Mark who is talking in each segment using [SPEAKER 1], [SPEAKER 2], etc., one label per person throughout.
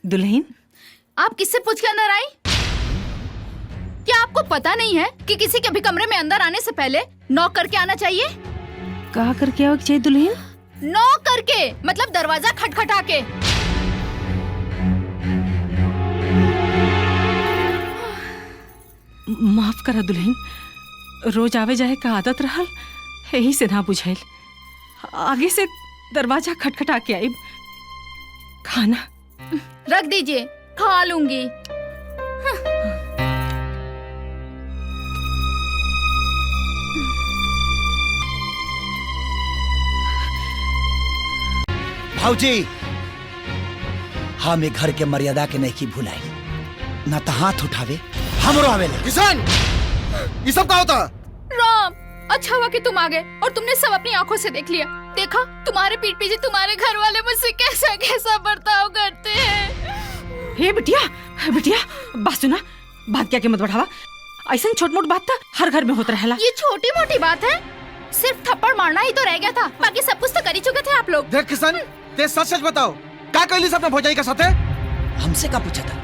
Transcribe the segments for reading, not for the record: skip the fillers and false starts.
[SPEAKER 1] दुल्हन,
[SPEAKER 2] आप किससे पूछ के अंदर आई? क्या आपको पता नहीं है कि किसी के भी कमरे में अंदर आने से पहले नॉक करके आना चाहिए?
[SPEAKER 1] कहा करके आओ चाहिए दुल्हन?
[SPEAKER 2] नॉक करके, मतलब दरवाजा खटखटा के।
[SPEAKER 1] माफ करा दुल्हन, रोज आवे जाए का आदत रहल, यही से ना बुझाइल। आगे से दरवाजा खटखटा के आई। खाना
[SPEAKER 2] रख दीजिए, खा लूंगी।
[SPEAKER 3] भाऊजी, हमें घर के मर्यादा के नहीं की भुलाई, न तो हाथ उठावे हमरो आवेला।
[SPEAKER 4] किशन, ये सब क्या होता?
[SPEAKER 2] राम, अच्छा हुआ कि तुम आ गए और तुमने सब अपनी आंखों से देख लिया। देखा तुम्हारे पीठ पीछे तुम्हारे घर वाले मुझसे कैसा कैसा बर्ताव करते हैं।
[SPEAKER 1] हे बिटिया, बिटिया बात सुना, बात क्या के मत बढ़ावा। ऐसा छोट मोट बात था हर घर में होता रहेला।
[SPEAKER 2] ये छोटी मोटी बात है, सिर्फ थप्पड़ मारना ही तो रह गया था, बाकी सब कुछ तो कर ही चुके थे आप लोग।
[SPEAKER 4] देख किशन, ते सच सच बताओ, क्या कहली सबने भौजाई के साथे?
[SPEAKER 3] हमसे का पूछा था?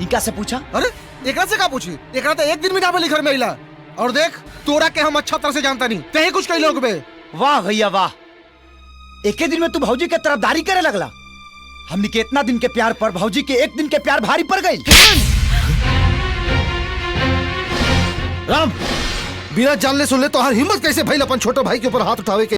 [SPEAKER 3] इनका से पूछा?
[SPEAKER 4] अरे एकरा से का पूछी? एकरा तो एक दिन में ना बोली घर में इला। और देख, तोरा के हम अच्छा तरह से जानता नहीं, ते ही कुछ कही लोग बे।
[SPEAKER 3] वाह भैया वाह, एक दिन में तू भौजी के तरफदारी करे लगला। हमनी के इतना दिन के प्यार पर भौजी के एक दिन के प्यार भारी पड़ गई।
[SPEAKER 4] राम, बिना जानले सुनले तो हर हिम्मत कैसे भइल अपन छोटे भाई के ऊपर हाथ उठावे के?